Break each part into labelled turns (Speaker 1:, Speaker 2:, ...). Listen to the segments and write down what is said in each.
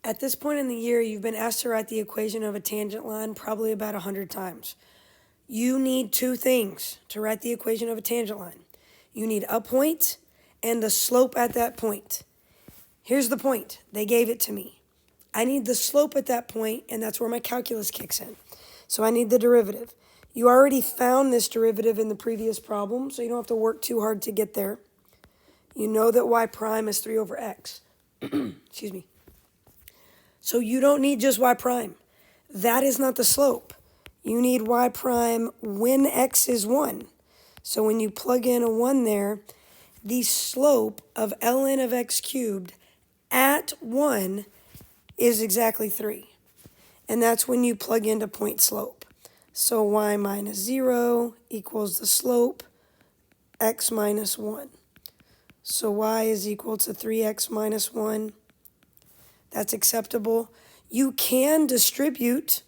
Speaker 1: At this point in the year, you've been asked to write the equation of a tangent line probably about 100 times. You need two things to write the equation of a tangent line. You need a point and the slope at that point. Here's the point. They gave it to me. I need the slope at that point, and that's where my calculus kicks in. So I need the derivative. You already found this derivative in the previous problem, so you don't have to work too hard to get there. You know that y prime is 3 over x. Excuse me. So you don't need just y prime. That is not the slope. You need y prime when x is 1. So when you plug in a 1 there, the slope of ln of x cubed at 1 is exactly 3. And that's when you plug into point slope. So y minus 0 equals the slope x minus 1. So y is equal to 3x minus 1. That's acceptable. You can distribute.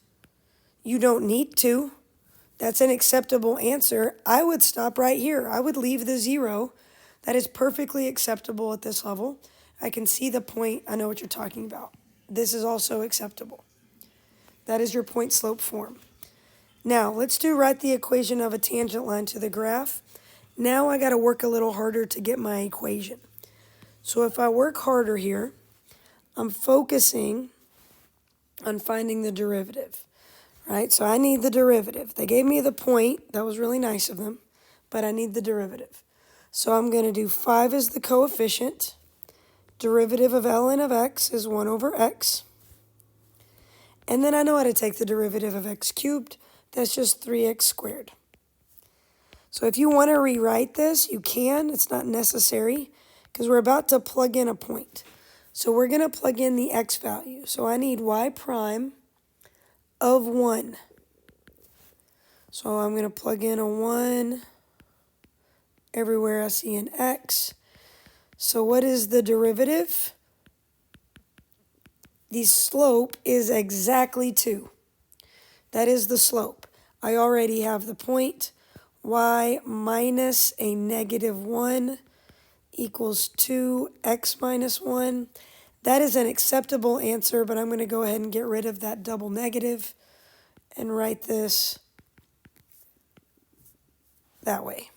Speaker 1: You don't need to. That's an acceptable answer. I would stop right here. I would leave the 0. That is perfectly acceptable at this level. I can see the point. I know what you're talking about. This is also acceptable. That is your point slope form. Now, let's write the equation of a tangent line to the graph. Now I got to work a little harder to get my equation. So if I work harder here, I'm focusing on finding the derivative, right? So I need the derivative. They gave me the point. That was really nice of them, but I need the derivative. So I'm going to do 5 as the coefficient. Derivative of ln of x is 1 over x. And then I know how to take the derivative of x cubed. That's just 3x squared. So if you want to rewrite this, you can. It's not necessary because we're about to plug in a point. So we're going to plug in the x value. So I need y prime of 1. So I'm going to plug in a 1 everywhere I see an x. So what is the derivative? The slope is exactly 2. That is the slope. I already have the point. Y minus a negative 1 equals 2x minus 1. That is an acceptable answer, but I'm going to go ahead and get rid of that double negative and write this that way.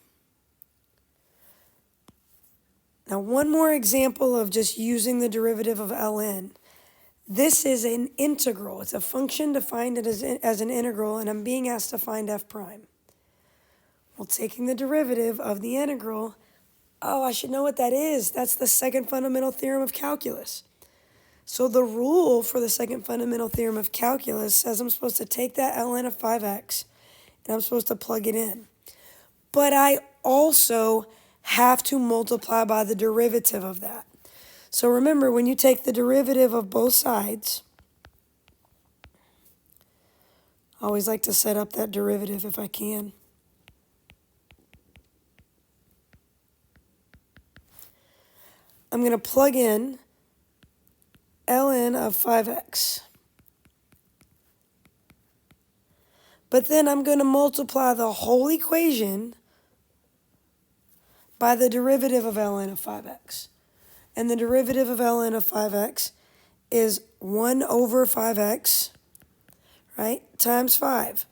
Speaker 1: Now, one more example of just using the derivative of ln. This is an integral. It's a function defined as an integral, and I'm being asked to find f prime. Well, taking the derivative of the integral, oh, I should know what that is. That's the second fundamental theorem of calculus. So the rule for the second fundamental theorem of calculus says I'm supposed to take that ln of 5x, and I'm supposed to plug it in. But I also have to multiply by the derivative of that. So remember, when you take the derivative of both sides, I always like to set up that derivative if I can. I'm going to plug in ln of 5x. But then I'm going to multiply the whole equation by the derivative of ln of 5x. And the derivative of ln of 5x is 1 over 5x, right, times 5.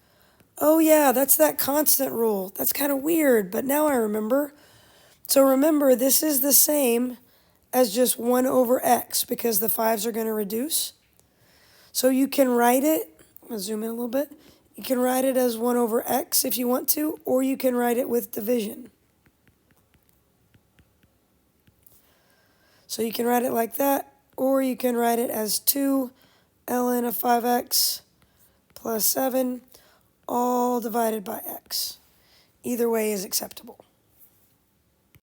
Speaker 1: Oh yeah, that's that constant rule. That's kind of weird, but now I remember. So remember, this is the same as just 1 over x because the 5's are going to reduce. So you can write it, I'm going to zoom in a little bit. You can write it as 1 over x if you want to, or you can write it with division. So you can write it like that, or you can write it as 2 ln of 5x plus 7, all divided by x. Either way is acceptable.